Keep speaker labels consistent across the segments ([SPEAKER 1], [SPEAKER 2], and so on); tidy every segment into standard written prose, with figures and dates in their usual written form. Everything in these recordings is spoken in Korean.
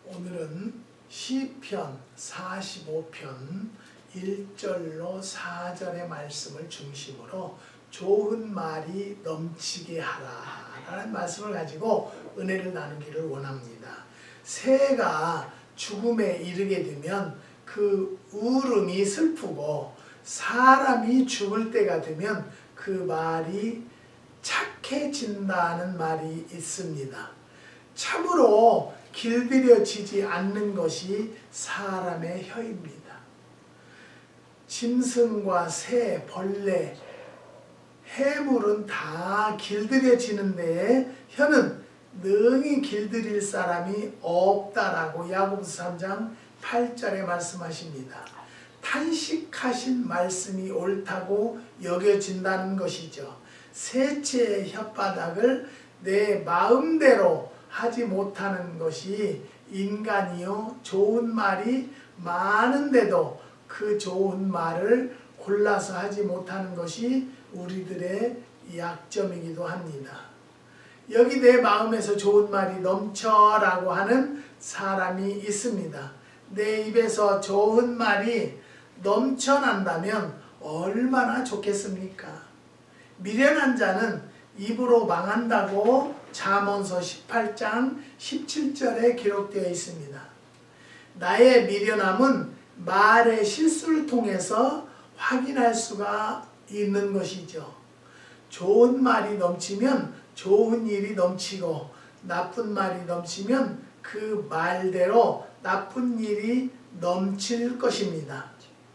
[SPEAKER 1] 오늘은 시편 45편 1절로 4절의 말씀을 중심으로 좋은 말이 넘치게 하라 라는 말씀을 가지고 은혜를 나누기를 원합니다. 새가 죽음에 이르게 되면 그 울음이 슬프고 사람이 죽을 때가 되면 그 말이 착해진다는 말이 있습니다. 참으로 길들여지지 않는 것이 사람의 혀입니다. 짐승과 새, 벌레, 해물은 다 길들여지는데 혀는 능히 길들일 사람이 없다라고 야고보서 3장 8절에 말씀하십니다. 탄식하신 말씀이 옳다고 여겨진다는 것이죠. 셋째의 혓바닥을 내 마음대로 하지 못하는 것이 인간이요. 좋은 말이 많은데도 그 좋은 말을 골라서 하지 못하는 것이 우리들의 약점이기도 합니다. 여기 내 마음에서 좋은 말이 넘쳐라고 하는 사람이 있습니다. 내 입에서 좋은 말이 넘쳐난다면 얼마나 좋겠습니까? 미련한 자는 입으로 망한다고 잠언서 18장 17절에 기록되어 있습니다. 나의 미련함은 말의 실수를 통해서 확인할 수가 있는 것이죠. 좋은 말이 넘치면 좋은 일이 넘치고 나쁜 말이 넘치면 그 말대로 나쁜 일이 넘칠 것입니다.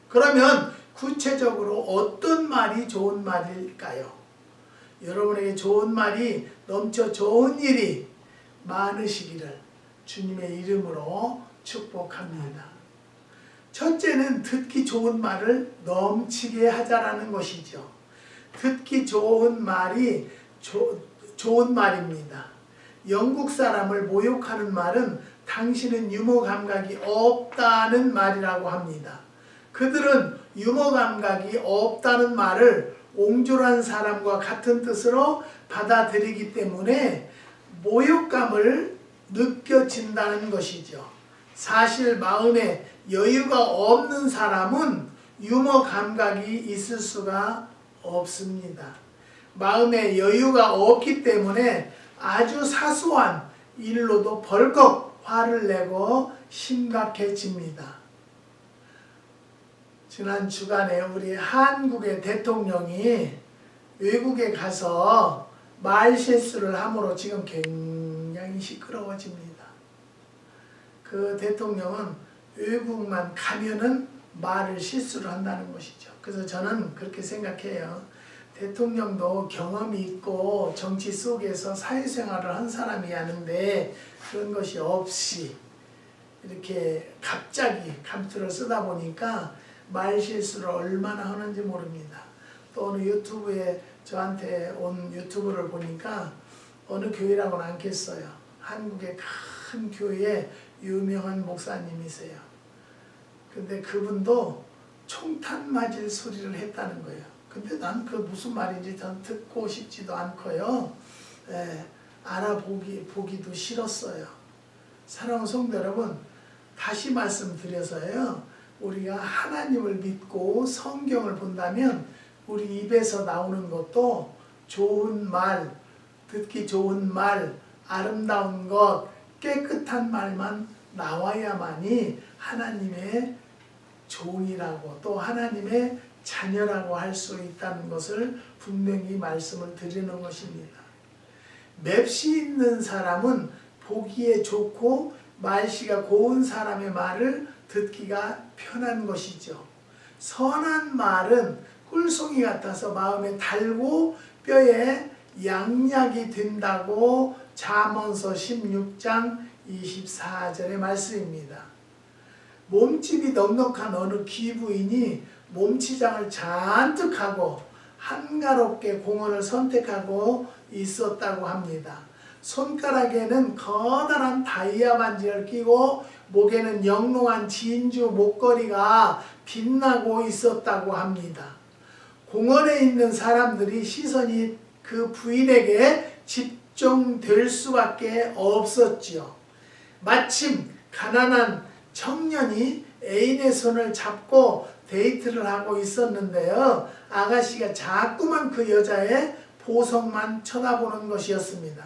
[SPEAKER 1] 그러면 구체적으로 어떤 말이 좋은 말일까요? 여러분에게 좋은 말이 넘쳐 좋은 일이 많으시기를 주님의 이름으로 축복합니다. 첫째는 듣기 좋은 말을 넘치게 하자라는 것이죠. 듣기 좋은 말이 좋은 말입니다. 영국 사람을 모욕하는 말은 당신은 유머 감각이 없다는 말이라고 합니다. 그들은 유머 감각이 없다는 말을 옹졸한 사람과 같은 뜻으로 받아들이기 때문에 모욕감을 느껴진다는 것이죠. 사실 마음에 여유가 없는 사람은 유머 감각이 있을 수가 없습니다. 마음에 여유가 없기 때문에 아주 사소한 일로도 벌컥 화를 내고 심각해집니다. 지난 주간에 우리 한국의 대통령이 외국에 가서 말 실수를 함으로 지금 굉장히 시끄러워집니다. 그 대통령은 외국만 가면은 말을 실수를 한다는 것이죠. 그래서 저는 그렇게 생각해요. 대통령도 경험이 있고 정치 속에서 사회생활을 한 사람이 아는데 그런 것이 없이 이렇게 갑자기 감투를 쓰다 보니까 말 실수를 얼마나 하는지 모릅니다. 또 어느 유튜브에 저한테 온 유튜브를 보니까 어느 교회라고는 않겠어요. 한국의 큰 교회에 유명한 목사님이세요. 근데 그분도 총탄 맞을 소리를 했다는 거예요. 근데 난 그 무슨 말인지 전 듣고 싶지도 않고요. 알아보기도 싫었어요. 사랑하는 성도 여러분, 다시 말씀드려서요. 우리가 하나님을 믿고 성경을 본다면 우리 입에서 나오는 것도 좋은 말, 듣기 좋은 말, 아름다운 것, 깨끗한 말만 나와야만이 하나님의 종이라고 또 하나님의 자녀라고 할 수 있다는 것을 분명히 말씀을 드리는 것입니다. 맵시 있는 사람은 보기에 좋고 말씨가 고운 사람의 말을 듣기가 편한 것이죠. 선한 말은 꿀송이 같아서 마음에 달고 뼈에 양약이 된다고 잠언서 16장 24절의 말씀입니다. 몸집이 넉넉한 어느 귀부인이 몸치장을 잔뜩 하고 한가롭게 공원을 선택하고 있었다고 합니다. 손가락에는 커다란 다이아 반지를 끼고 목에는 영롱한 진주 목걸이가 빛나고 있었다고 합니다. 공원에 있는 사람들이 시선이 그 부인에게 집중될 수밖에 없었지요. 마침 가난한 청년이 애인의 손을 잡고 데이트를 하고 있었는데요. 아가씨가 자꾸만 그 여자의 보석만 쳐다보는 것이었습니다.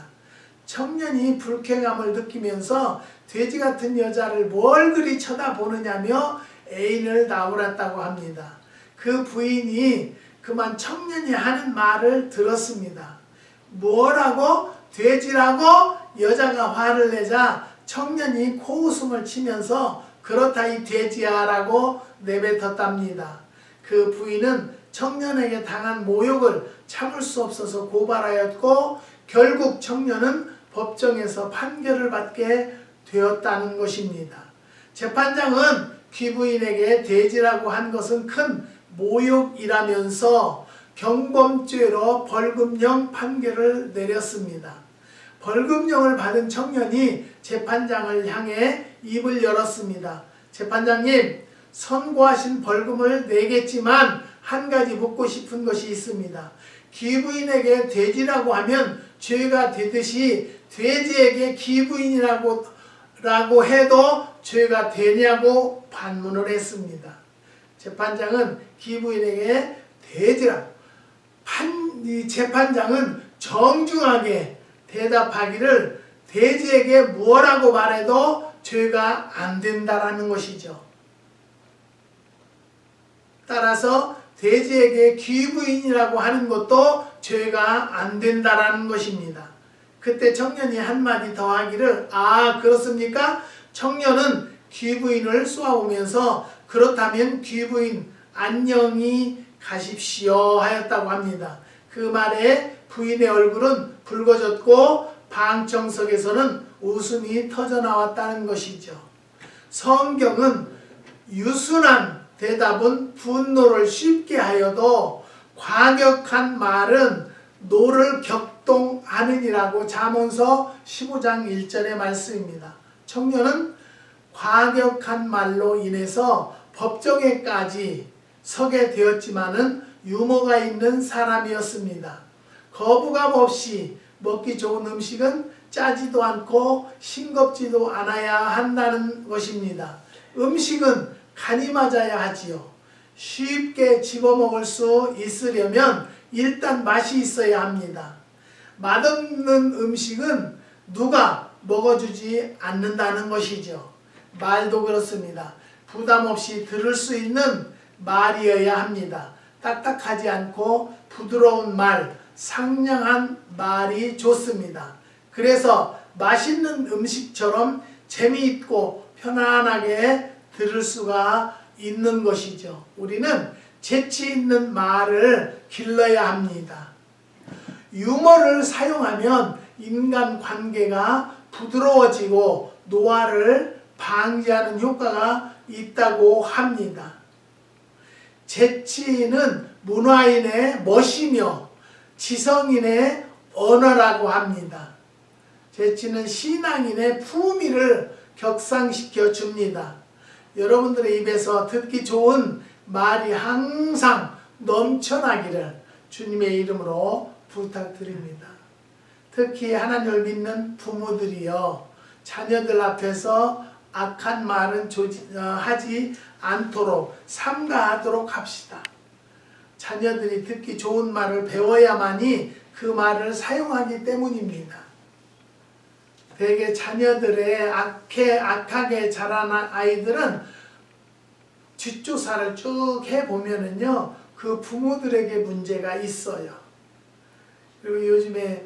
[SPEAKER 1] 청년이 불쾌감을 느끼면서 돼지 같은 여자를 뭘 그리 쳐다보느냐며 애인을 나무랐다고 합니다. 그 부인이 그만 청년이 하는 말을 들었습니다. 뭐라고? 돼지라고? 여자가 화를 내자 청년이 코웃음을 치면서 그렇다 이 돼지야 라고 내뱉었답니다. 그 부인은 청년에게 당한 모욕을 참을 수 없어서 고발하였고 결국 청년은 법정에서 판결을 받게 되었다는 것입니다. 재판장은 귀부인에게 돼지라고 한 것은 큰 모욕이라면서 경범죄로 벌금형 판결을 내렸습니다. 벌금형을 받은 청년이 재판장을 향해 입을 열었습니다. 재판장님, 선고하신 벌금을 내겠지만 한 가지 묻고 싶은 것이 있습니다. 귀부인에게 돼지라고 하면 죄가 되듯이 돼지에게 귀부인이라고 해도 죄가 되냐고 반문을 했습니다. 재판장은 귀부인에게 돼지라고 이 재판장은 정중하게 대답하기를 돼지에게 뭐라고 말해도 죄가 안 된다라는 것이죠. 따라서 돼지에게 귀부인이라고 하는 것도 죄가 안 된다라는 것입니다. 그때 청년이 한마디 더 하기를 그렇습니까? 청년은 귀부인을 쏘아오면서 그렇다면 귀부인 안녕히 가십시오 하였다고 합니다. 그 말에 부인의 얼굴은 붉어졌고 방청석에서는 웃음이 터져나왔다는 것이죠. 성경은 유순한 대답은 분노를 쉽게 하여도 과격한 말은 노를 격동하느니라고 잠언서 15장 1절의 말씀입니다. 청년은 과격한 말로 인해서 법정에까지 서게 되었지만은 유머가 있는 사람이었습니다. 거부감 없이 먹기 좋은 음식은 짜지도 않고 싱겁지도 않아야 한다는 것입니다. 음식은 간이 맞아야 하지요. 쉽게 집어먹을 수 있으려면 일단 맛이 있어야 합니다. 맛없는 음식은 누가 먹어주지 않는다는 것이죠. 말도 그렇습니다. 부담 없이 들을 수 있는 말이어야 합니다. 딱딱하지 않고 부드러운 말, 상냥한 말이 좋습니다. 그래서 맛있는 음식처럼 재미있고 편안하게 들을 수가 있는 것이죠. 우리는 재치 있는 말을 길러야 합니다. 유머를 사용하면 인간관계가 부드러워지고 노화를 방지하는 효과가 있다고 합니다. 재치는 문화인의 멋이며 지성인의 언어라고 합니다. 재치는 신앙인의 품위를 격상시켜 줍니다. 여러분들의 입에서 듣기 좋은 말이 항상 넘쳐나기를 주님의 이름으로 부탁드립니다. 특히 하나님을 믿는 부모들이요, 자녀들 앞에서 악한 말은 하지 않도록 삼가하도록 합시다. 자녀들이 듣기 좋은 말을 배워야만이 그 말을 사용하기 때문입니다. 대개 자녀들의 악하게 자란 아이들은 뒷조사를 쭉 해보면은요, 그 부모들에게 문제가 있어요. 그리고 요즘에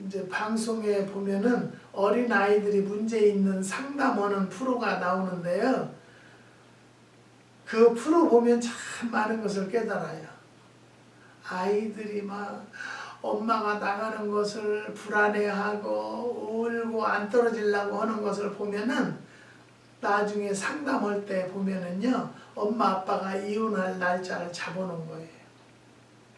[SPEAKER 1] 이제 방송에 보면은 어린 아이들이 문제 있는 상담하는 프로가 나오는데요. 그 프로 보면 참 많은 것을 깨달아요. 아이들이 막 엄마가 나가는 것을 불안해하고 울고 안 떨어지려고 하는 것을 보면은 나중에 상담할 때 보면은요, 엄마 아빠가 이혼할 날짜를 잡아놓은 거예요.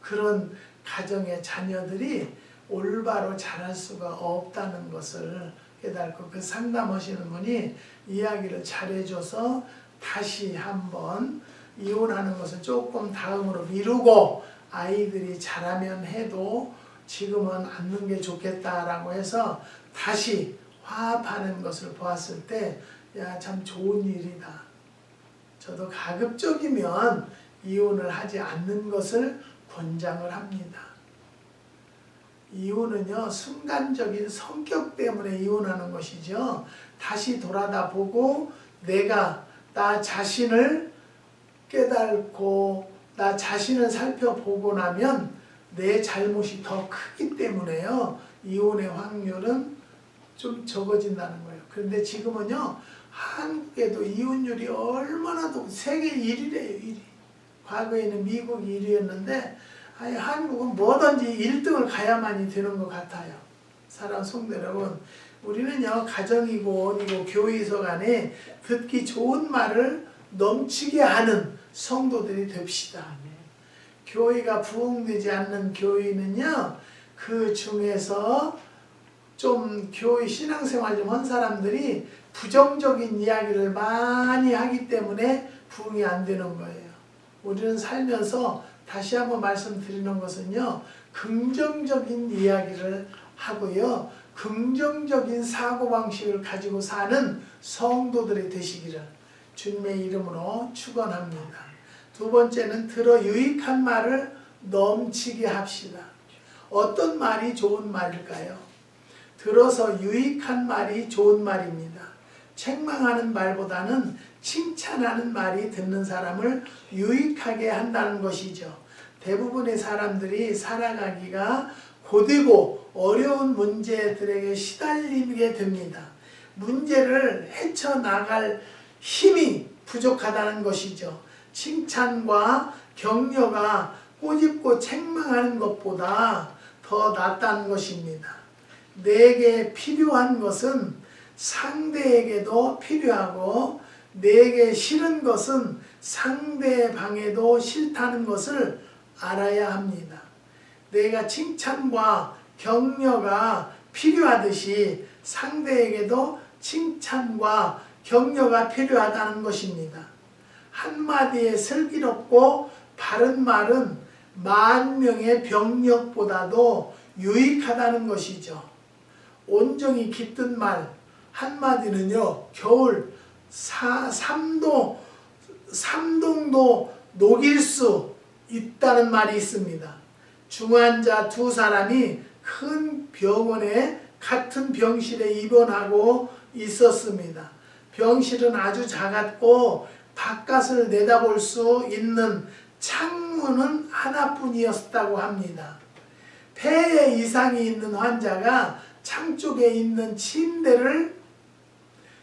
[SPEAKER 1] 그런 가정의 자녀들이 올바로 자랄 수가 없다는 것을 깨닫고, 그 상담하시는 분이 이야기를 잘해줘서 다시 한번 이혼하는 것은 조금 다음으로 미루고 아이들이 자라면 해도 지금은 않는 게 좋겠다라고 해서 다시 화합하는 것을 보았을 때 야, 참 좋은 일이다. 저도 가급적이면 이혼을 하지 않는 것을 권장을 합니다. 이혼은요, 순간적인 성격 때문에 이혼하는 것이죠. 다시 돌아다 보고 내가 나 자신을 깨닫고 나 자신을 살펴보고 나면 내 잘못이 더 크기 때문에요. 이혼의 확률은 좀 적어진다는 거예요. 그런데 지금은요, 한국에도 이혼율이 얼마나 높고 세계 1위래요. 1위. 과거에는 미국이 1위였는데 아니, 한국은 뭐든지 1등을 가야만이 되는 것 같아요. 사랑 성도 여러분, 우리는요, 가정이고 원이고 교회에서 간에 듣기 좋은 말을 넘치게 하는 성도들이 됩시다. 교회가 부흥되지 않는 교회는요, 그 중에서 좀 교회 신앙생활 좀 한 사람들이 부정적인 이야기를 많이 하기 때문에 부흥이 안 되는 거예요. 우리는 살면서 다시 한번 말씀드리는 것은요, 긍정적인 이야기를 하고요, 긍정적인 사고방식을 가지고 사는 성도들이 되시기를 주님의 이름으로 축원합니다. 두 번째는 들어 유익한 말을 넘치게 합시다. 어떤 말이 좋은 말일까요? 들어서 유익한 말이 좋은 말입니다. 책망하는 말보다는 칭찬하는 말이 듣는 사람을 유익하게 한다는 것이죠. 대부분의 사람들이 살아가기가 고되고 어려운 문제들에게 시달리게 됩니다. 문제를 헤쳐나갈 힘이 부족하다는 것이죠. 칭찬과 격려가 꼬집고 책망하는 것보다 더 낫다는 것입니다. 내게 필요한 것은 상대에게도 필요하고 내게 싫은 것은 상대방에도 싫다는 것을 알아야 합니다. 내가 칭찬과 격려가 필요하듯이 상대에게도 칭찬과 격려가 필요하다는 것입니다. 한마디의 슬기롭고 바른 말은 만 명의 병력보다도 유익하다는 것이죠. 온정이 깃든 말 한마디는요, 겨울 3동도 녹일 수 있다는 말이 있습니다. 중환자 두 사람이 큰 병원에 같은 병실에 입원하고 있었습니다. 병실은 아주 작았고 바깥을 내다볼 수 있는 창문은 하나뿐이었다고 합니다. 폐에 이상이 있는 환자가 창 쪽에 있는 침대를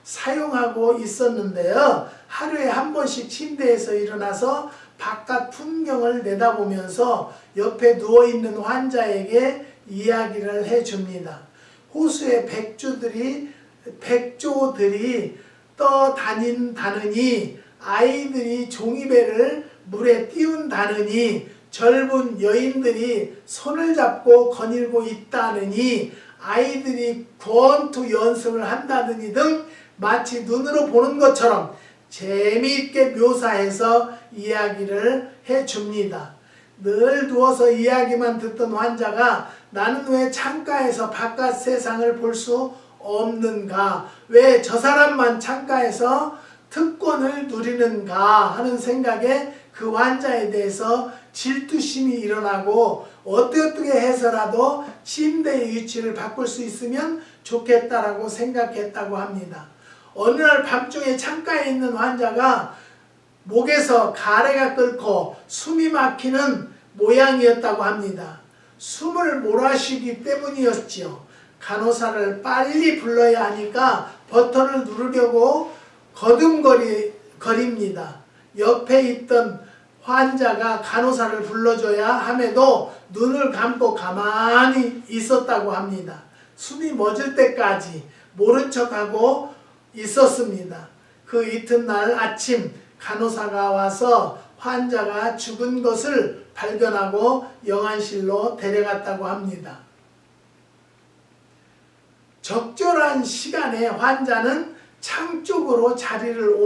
[SPEAKER 1] 사용하고 있었는데요. 하루에 한 번씩 침대에서 일어나서 바깥 풍경을 내다보면서 옆에 누워있는 환자에게 이야기를 해줍니다. 호수에 백조들이 떠다닌다느니 아이들이 종이배를 물에 띄운다느니 젊은 여인들이 손을 잡고 거닐고 있다느니 아이들이 권투 연습을 한다느니 등 마치 눈으로 보는 것처럼 재미있게 묘사해서 이야기를 해줍니다. 늘 누워서 이야기만 듣던 환자가 나는 왜 창가에서 바깥 세상을 볼 수 없는가? 왜 저 사람만 창가에서 특권을 누리는가? 하는 생각에 그 환자에 대해서 질투심이 일어나고 어떻게 해서라도 침대의 위치를 바꿀 수 있으면 좋겠다라고 생각했다고 합니다. 어느 날 밤중에 창가에 있는 환자가 목에서 가래가 끓고 숨이 막히는 모양이었다고 합니다. 숨을 몰아쉬기 때문이었지요. 간호사를 빨리 불러야 하니까 버튼을 누르려고 거듭거립니다. 옆에 있던 환자가 간호사를 불러줘야 함에도 눈을 감고 가만히 있었다고 합니다. 숨이 멎을 때까지 모른 척하고 있었습니다. 그 이튿날 아침 간호사가 와서 환자가 죽은 것을 발견하고 영안실로 데려갔다고 합니다. 적절한 시간에 환자는 창 쪽으로 자리를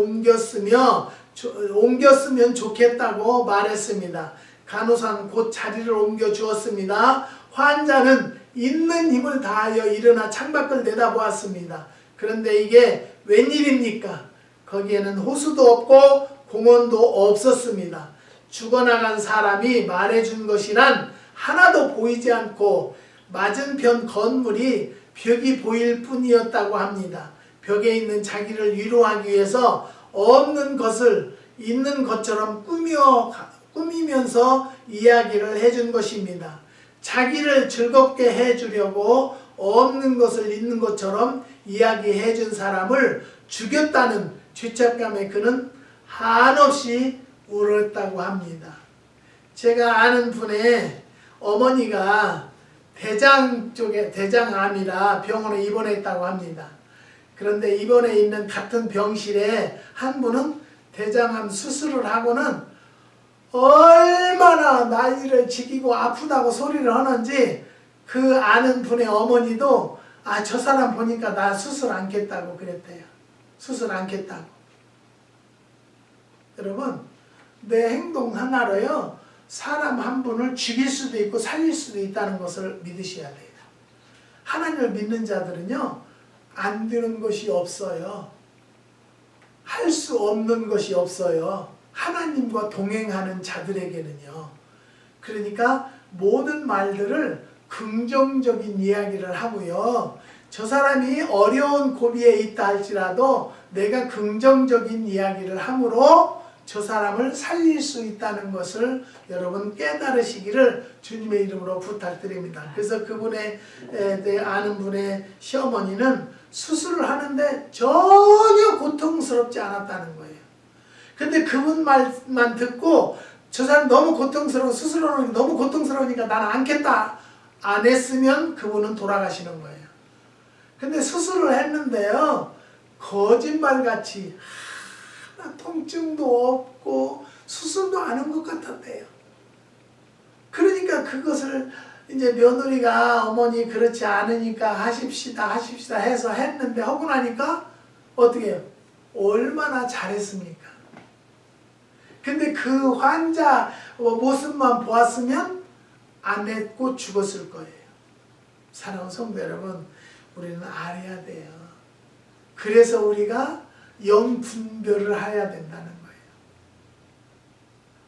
[SPEAKER 1] 옮겼으면 좋겠다고 말했습니다. 간호사는 곧 자리를 옮겨 주었습니다. 환자는 있는 힘을 다하여 일어나 창밖을 내다보았습니다. 그런데 이게 웬일입니까? 거기에는 호수도 없고 공원도 없었습니다. 죽어나간 사람이 말해준 것이란 하나도 보이지 않고 맞은편 건물이 벽이 보일 뿐이었다고 합니다. 벽에 있는 자기를 위로하기 위해서 없는 것을 있는 것처럼 꾸미면서 이야기를 해준 것입니다. 자기를 즐겁게 해주려고 없는 것을 있는 것처럼 이야기해 준 사람을 죽였다는 죄책감에 그는 한없이 울었다고 합니다. 제가 아는 분의 어머니가 대장암이라 병원에 입원했다고 합니다. 그런데 입원해 있는 같은 병실에 한 분은 대장암 수술을 하고는 얼마나 난리를 지기고 아프다고 소리를 하는지 그 아는 분의 어머니도 저 사람 보니까 나 수술 않겠다고 그랬대요. 수술 않겠다고. 여러분, 내 행동 하나로요 사람 한 분을 죽일 수도 있고 살릴 수도 있다는 것을 믿으셔야 돼요. 하나님을 믿는 자들은요 안 되는 것이 없어요. 할 수 없는 것이 없어요. 하나님과 동행하는 자들에게는요. 그러니까 모든 말들을 긍정적인 이야기를 하고요. 저 사람이 어려운 고비에 있다 할지라도 내가 긍정적인 이야기를 함으로 저 사람을 살릴 수 있다는 것을 여러분 깨달으시기를 주님의 이름으로 부탁드립니다. 그래서 그분의 아는 분의 시어머니는 수술을 하는데 전혀 고통스럽지 않았다는 거예요. 근데 그분 말만 듣고 저 사람 너무 고통스러워 수술하는 게 너무 고통스러우니까 나는 않겠다 안 했으면 그분은 돌아가시는 거예요. 근데 수술을 했는데요 거짓말같이 통증도 없고 수술도 안 한 것 같았대요. 그러니까 그것을 이제 며느리가 어머니 그렇지 않으니까 하십시다 해서 했는데 하고 나니까 어떻게 해요? 얼마나 잘했습니까? 근데 그 환자 모습만 보았으면 안 했고 죽었을 거예요. 사랑하는 성도 여러분, 우리는 알아야 돼요. 그래서 우리가 영분별을 해야 된다는 거예요.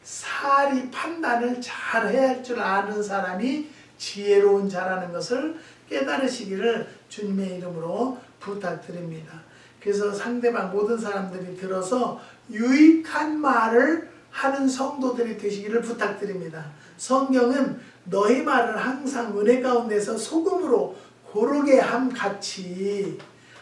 [SPEAKER 1] 사리 판단을 잘 해야 할 줄 아는 사람이 지혜로운 자라는 것을 깨달으시기를 주님의 이름으로 부탁드립니다. 그래서 상대방 모든 사람들이 들어서 유익한 말을 하는 성도들이 되시기를 부탁드립니다. 성경은 너희 말을 항상 은혜 가운데서 소금으로 고르게 함같이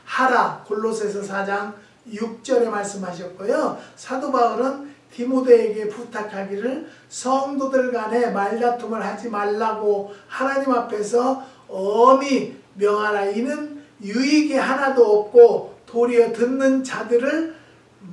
[SPEAKER 1] 하라 골로새서 4장 6절에 말씀하셨고요. 사도 바울은 디모데에게 부탁하기를 성도들 간에 말다툼을 하지 말라고 하나님 앞에서 엄히 명하라. 이는 유익이 하나도 없고 도리어 듣는 자들을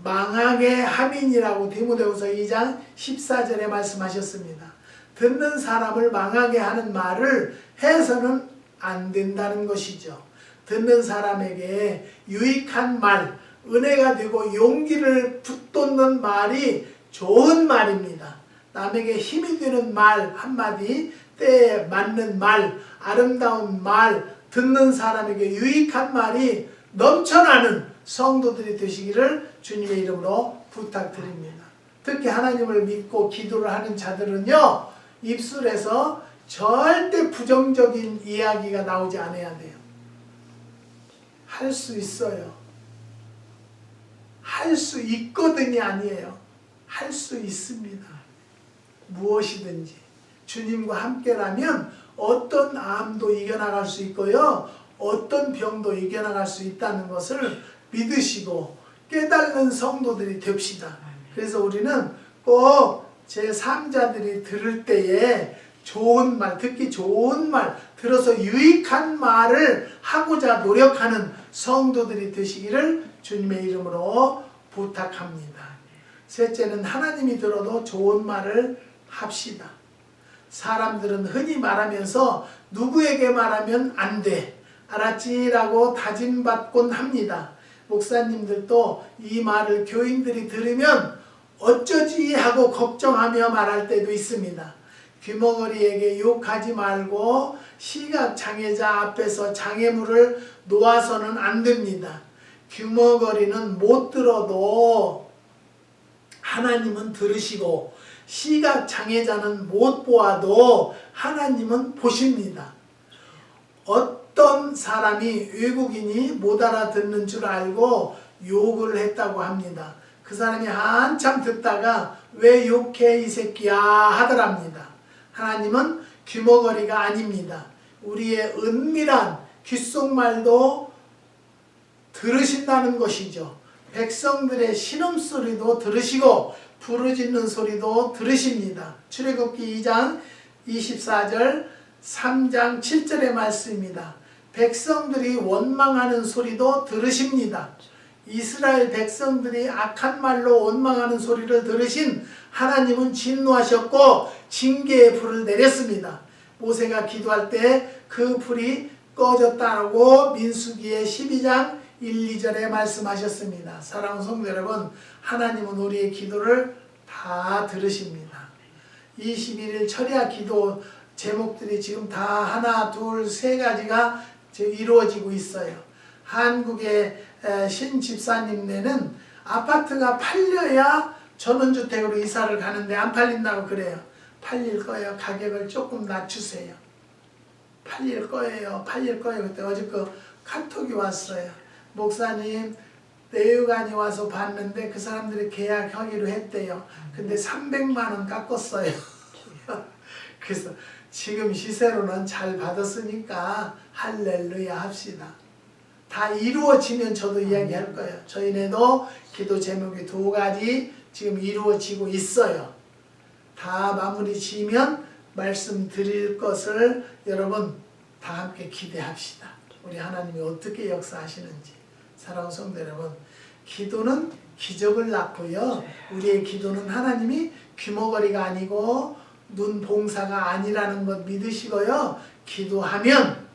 [SPEAKER 1] 망하게 함이니라고 디모데후서 2장 14절에 말씀하셨습니다. 듣는 사람을 망하게 하는 말을 해서는 안 된다는 것이죠. 듣는 사람에게 유익한 말, 은혜가 되고 용기를 붙돋는 말이 좋은 말입니다. 남에게 힘이 되는 말 한마디, 때에 맞는 말, 아름다운 말, 듣는 사람에게 유익한 말이 넘쳐나는 성도들이 되시기를 주님의 이름으로 부탁드립니다. 특히 하나님을 믿고 기도를 하는 자들은요, 입술에서 절대 부정적인 이야기가 나오지 않아야 돼요. 할 수 있어요. 할 수 있거든이 아니에요. 할 수 있습니다. 무엇이든지 주님과 함께라면 어떤 암도 이겨나갈 수 있고요. 어떤 병도 이겨나갈 수 있다는 것을 믿으시고 깨닫는 성도들이 됩시다. 그래서 우리는 꼭 제3자들이 들을 때에 좋은 말, 특히 좋은 말, 들어서 유익한 말을 하고자 노력하는 성도들이 되시기를 주님의 이름으로 부탁합니다. 셋째는 하나님이 들어도 좋은 말을 합시다. 사람들은 흔히 말하면서 누구에게 말하면 안 돼, 알았지라고 다짐받곤 합니다. 목사님들도 이 말을 교인들이 들으면 어쩌지 하고 걱정하며 말할 때도 있습니다. 귀머거리에게 욕하지 말고 시각장애자 앞에서 장애물을 놓아서는 안 됩니다. 귀머거리는 못 들어도 하나님은 들으시고 시각장애자는 못 보아도 하나님은 보십니다. 어떤 사람이 외국인이 못 알아듣는 줄 알고 욕을 했다고 합니다. 그 사람이 한참 듣다가 왜 욕해 이 새끼야 하더랍니다. 하나님은 귀머거리가 아닙니다. 우리의 은밀한 귓속말도 들으신다는 것이죠. 백성들의 신음소리도 들으시고 부르짖는 소리도 들으십니다. 출애굽기 2장 24절 3장 7절의 말씀입니다. 백성들이 원망하는 소리도 들으십니다. 이스라엘 백성들이 악한 말로 원망하는 소리를 들으신 하나님은 진노하셨고 징계의 불을 내렸습니다. 모세가 기도할 때 그 불이 꺼졌다고 민수기의 12장 1, 2절에 말씀하셨습니다. 사랑하는 성도 여러분, 하나님은 우리의 기도를 다 들으십니다. 21일 철야 기도 제목들이 지금 다 하나, 둘, 세 가지가 이루어지고 있어요. 한국의 신 집사님네는 아파트가 팔려야 전원주택으로 이사를 가는데 안 팔린다고 그래요. 팔릴 거예요. 가격을 조금 낮추세요. 팔릴 거예요. 그때 어제 그 카톡이 왔어요. 목사님, 내유관이 와서 봤는데 그 사람들이 계약하기로 했대요. 근데 300만 원 깎았어요. 그래서 지금 시세로는 잘 받았으니까 할렐루야 합시다. 다 이루어지면 저도 이야기할 거예요. 저희네도 기도 제목이 2가지 지금 이루어지고 있어요. 다 마무리 지으면 말씀드릴 것을 여러분 다 함께 기대합시다. 우리 하나님이 어떻게 역사하시는지. 사랑하는 성도 여러분, 기도는 기적을 낳고요. 우리의 기도는 하나님이 귀머거리가 아니고 눈봉사가 아니라는 것 믿으시고요. 기도하면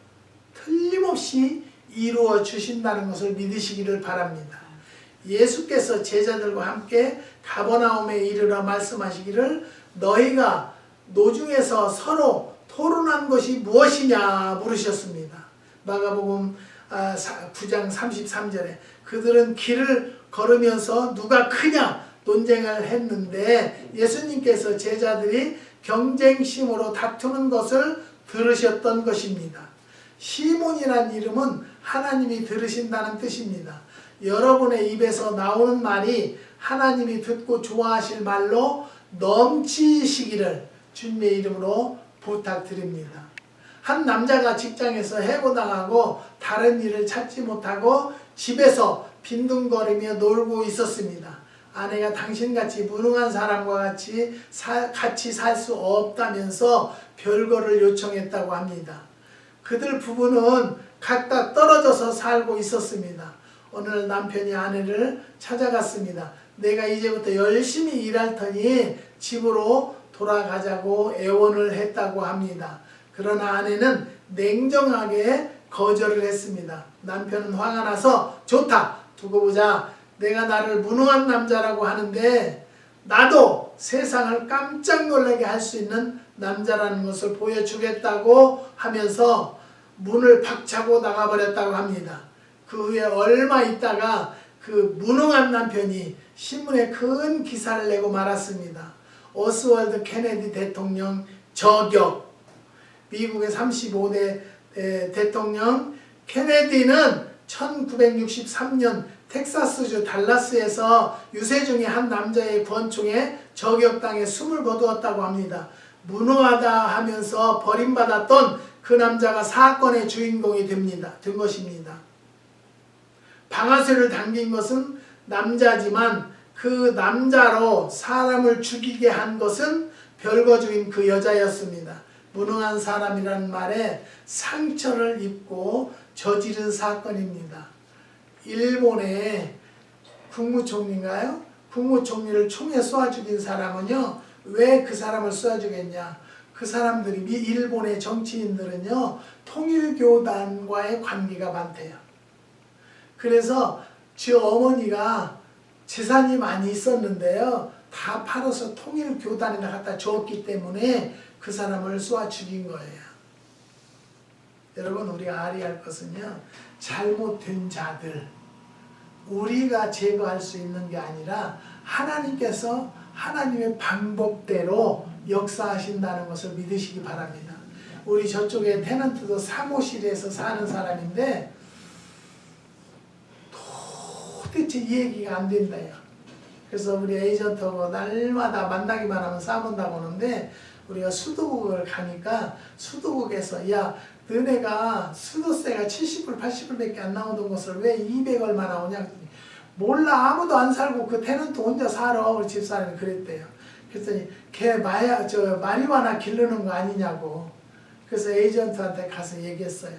[SPEAKER 1] 틀림없이 이루어 주신다는 것을 믿으시기를 바랍니다. 예수께서 제자들과 함께 가버나움에 이르러 말씀하시기를 너희가 노중에서 서로 토론한 것이 무엇이냐 물으셨습니다. 마가복음 9장 33절에 그들은 길을 걸으면서 누가 크냐 논쟁을 했는데 예수님께서 제자들이 경쟁심으로 다투는 것을 들으셨던 것입니다. 시몬이란 이름은 하나님이 들으신다는 뜻입니다. 여러분의 입에서 나오는 말이 하나님이 듣고 좋아하실 말로 넘치시기를 주님의 이름으로 부탁드립니다. 한 남자가 직장에서 해고당하고 다른 일을 찾지 못하고 집에서 빈둥거리며 놀고 있었습니다. 아내가 당신같이 무능한 사람과 같이 살 수 없다면서 별거를 요청했다고 합니다. 그들 부부는 각각 떨어져서 살고 있었습니다. 어느 날 남편이 아내를 찾아갔습니다. 내가 이제부터 열심히 일할 테니 집으로 돌아가자고 애원을 했다고 합니다. 그러나 아내는 냉정하게 거절을 했습니다. 남편은 화가 나서 좋다 두고 보자. 내가 나를 무능한 남자라고 하는데 나도 세상을 깜짝 놀라게 할 수 있는 남자라는 것을 보여주겠다고 하면서 문을 박차고 나가버렸다고 합니다. 그 후에 얼마 있다가 그 무능한 남편이 신문에 큰 기사를 내고 말았습니다. 오스월드 케네디 대통령 저격. 미국의 35대 대통령 케네디는 1963년 텍사스주 달라스에서 유세중의 한 남자의 권총에 저격당해 숨을 거두었다고 합니다. 무능하다 하면서 버림받았던 그 남자가 사건의 주인공이 된 것입니다. 방아쇠를 당긴 것은 남자지만 그 남자로 사람을 죽이게 한 것은 별거주인 그 여자였습니다. 무능한 사람이라는 말에 상처를 입고 저지른 사건입니다. 일본의 국무총리인가요? 국무총리를 총에 쏘아 죽인 사람은요, 왜 그 사람을 쏘아 죽였냐? 그 사람들이 일본의 정치인들은요, 통일교단과의 관계가 많대요. 그래서 지 어머니가 재산이 많이 있었는데요, 다 팔아서 통일교단에다 갖다 줬기 때문에 그 사람을 쏘아 죽인 거예요. 여러분, 우리가 알아야 할 것은요, 잘못된 자들 우리가 제거할 수 있는 게 아니라 하나님께서 하나님의 방법대로 역사하신다는 것을 믿으시기 바랍니다. 우리 저쪽에 테넌트도 사무실에서 사는 사람인데 도대체 이 얘기가 안 된다요. 그래서 우리 에이전트하고 날마다 만나기만 하면 싸운다고 하는데, 우리가 수도국을 가니까 수도국에서 야, 너네가 수도세가 70불 80불밖에 안 나오던 것을 왜 200 얼마 나오냐 그랬더니 몰라, 아무도 안 살고 그 테넌트 혼자 살아. 우리 집사람이 그랬대요. 그랬더니 걔 마리화나 기르는 거 아니냐고. 그래서 에이전트한테 가서 얘기했어요.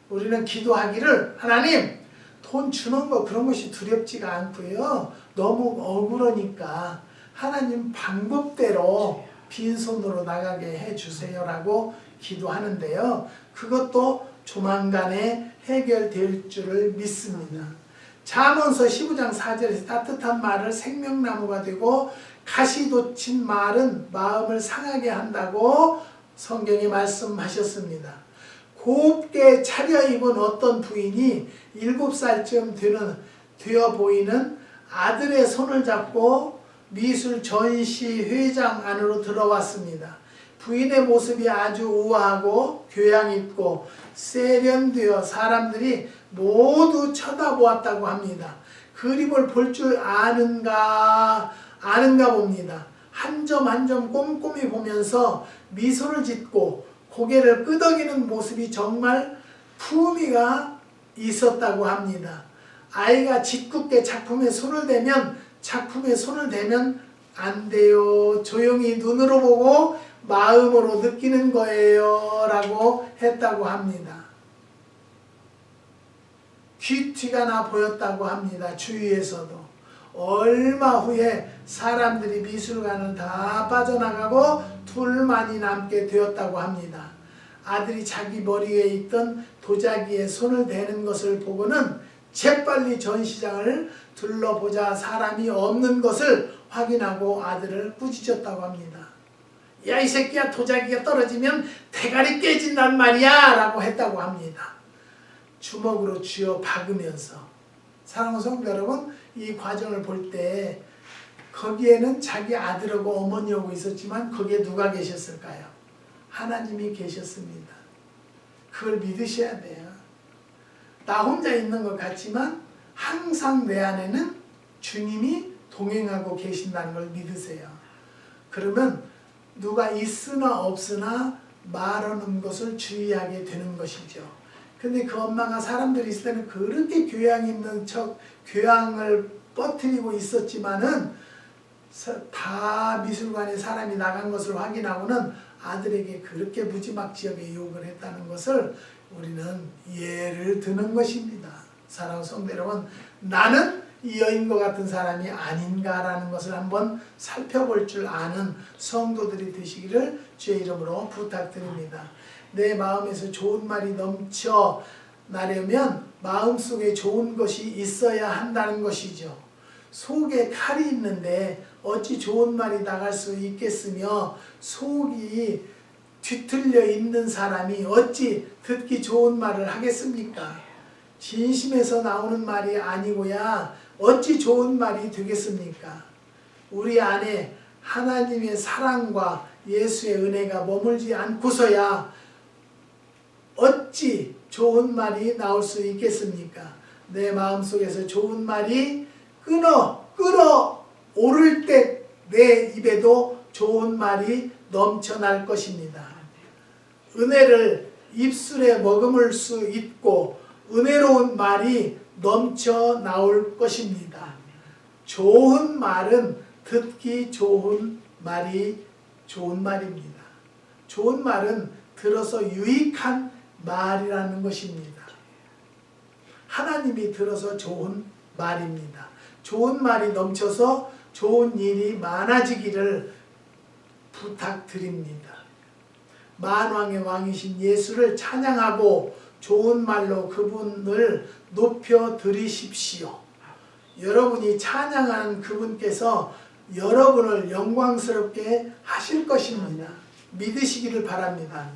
[SPEAKER 1] 우리는 기도하기를, 하나님 돈 주는 거 그런 것이 두렵지가 않고요, 너무 억울하니까 하나님 방법대로 빈손으로 나가게 해주세요라고 기도하는데요, 그것도 조만간에 해결될 줄을 믿습니다. 잠언서 15장 4절에서 따뜻한 말을 생명나무가 되고 가시 돋친 말은 마음을 상하게 한다고 성경이 말씀하셨습니다. 곱게 차려입은 어떤 부인이 7살쯤 되어 보이는 아들의 손을 잡고 미술 전시 회장 안으로 들어왔습니다. 부인의 모습이 아주 우아하고 교양 있고 세련되어 사람들이 모두 쳐다보았다고 합니다. 그림을 볼 줄 아는가 봅니다. 한 점 한 점 꼼꼼히 보면서 미소를 짓고 고개를 끄덕이는 모습이 정말 품위가 있었다고 합니다. 아이가 짓궂게 작품에 손을 대면 안 돼요. 조용히 눈으로 보고 마음으로 느끼는 거예요 라고 했다고 합니다. 귀티가 나 보였다고 합니다. 주위에서도. 얼마 후에 사람들이 미술관을 다 빠져나가고 둘만이 남게 되었다고 합니다. 아들이 자기 머리에 있던 도자기에 손을 대는 것을 보고는 재빨리 전시장을 둘러보자 사람이 없는 것을 확인하고 아들을 꾸짖었다고 합니다. 야, 이 새끼야, 도자기가 떨어지면 대가리 깨진단 말이야 라고 했다고 합니다. 주먹으로 쥐어 박으면서. 사랑하는 성도 여러분, 이 과정을 볼 때 거기에는 자기 아들하고 어머니하고 있었지만 거기에 누가 계셨을까요? 하나님이 계셨습니다. 그걸 믿으셔야 돼요. 나 혼자 있는 것 같지만 항상 내 안에는 주님이 동행하고 계신다는 걸 믿으세요. 그러면 누가 있으나 없으나 말하는 것을 주의하게 되는 것이죠. 근데 그 엄마가 사람들이 있을 때는 그렇게 교양 있는 척 교양을 뻗뜨리고 있었지만은 다 미술관에 사람이 나간 것을 확인하고는 아들에게 그렇게 무지막지하게 욕을 했다는 것을 우리는 예를 드는 것입니다. 사랑하는 성도 여러분, 나는 이 여인과 같은 사람이 아닌가라는 것을 한번 살펴볼 줄 아는 성도들이 되시기를 주의 이름으로 부탁드립니다. 내 마음에서 좋은 말이 넘쳐나려면 마음속에 좋은 것이 있어야 한다는 것이죠. 속에 칼이 있는데 어찌 좋은 말이 나갈 수 있겠으며, 속이 뒤틀려 있는 사람이 어찌 듣기 좋은 말을 하겠습니까? 진심에서 나오는 말이 아니고야 어찌 좋은 말이 되겠습니까? 우리 안에 하나님의 사랑과 예수의 은혜가 머물지 않고서야 어찌 좋은 말이 나올 수 있겠습니까? 내 마음속에서 좋은 말이 끓어 오를 때 내 입에도 좋은 말이 넘쳐날 것입니다. 은혜를 입술에 머금을 수 있고 은혜로운 말이 넘쳐 나올 것입니다. 좋은 말은 듣기 좋은 말이 좋은 말입니다. 좋은 말은 들어서 유익한 말이라는 것입니다. 하나님이 들어서 좋은 말입니다. 좋은 말이 넘쳐서 좋은 일이 많아지기를 부탁드립니다. 만왕의 왕이신 예수를 찬양하고 좋은 말로 그분을 높여 드리십시오. 여러분이 찬양하는 그분께서 여러분을 영광스럽게 하실 것입니다. 믿으시기를 바랍니다.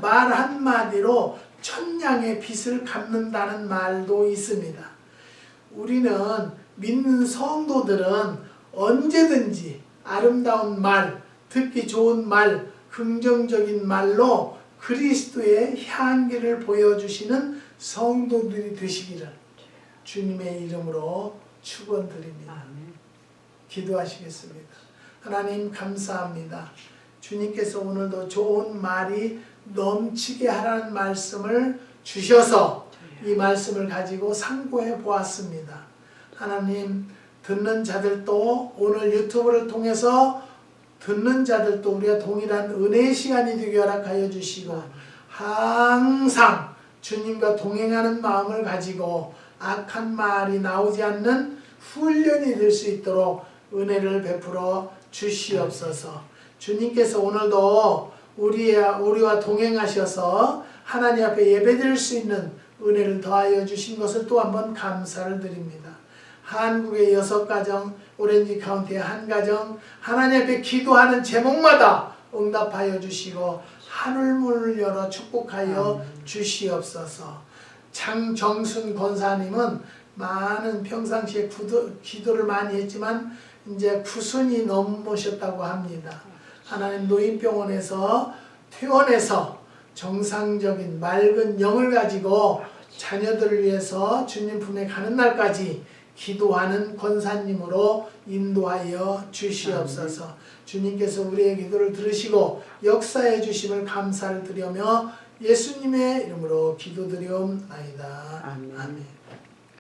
[SPEAKER 1] 말 한마디로 천냥의 빚을 갚는다는 말도 있습니다. 우리는 믿는 성도들은 언제든지 아름다운 말, 듣기 좋은 말, 긍정적인 말로 그리스도의 향기를 보여주시는 성도들이 되시기를 주님의 이름으로 축원드립니다. 기도하시겠습니다. 하나님 감사합니다. 주님께서 오늘도 좋은 말이 넘치게 하라는 말씀을 주셔서 이 말씀을 가지고 상고해 보았습니다. 하나님 듣는 자들도 오늘 유튜브를 통해서 듣는 자들도 우리가 동일한 은혜의 시간이 되게 허락하여 주시고 항상 주님과 동행하는 마음을 가지고 악한 말이 나오지 않는 훈련이 될 수 있도록 은혜를 베풀어 주시옵소서. 주님께서 오늘도 우리와 동행하셔서 하나님 앞에 예배드릴 수 있는 은혜를 더하여 주신 것을 또 한번 감사를 드립니다. 한국의 6가정, 오렌지 카운티의 한 가정, 하나님 앞에 기도하는 제목마다 응답하여 주시고 하늘문을 열어 축복하여 주시옵소서. 장정순 권사님은 많은 평상시에 기도를 많이 했지만 이제 90이 넘으셨다고 합니다. 하나님 노인병원에서 퇴원해서 정상적인 맑은 영을 가지고 자녀들을 위해서 주님 품에 가는 날까지 기도하는 권사님으로 인도하여 주시옵소서. 주님께서 우리의 기도를 들으시고 역사해 주심을 감사를 드리며 예수님의 이름으로 기도드리옵나이다. 아멘.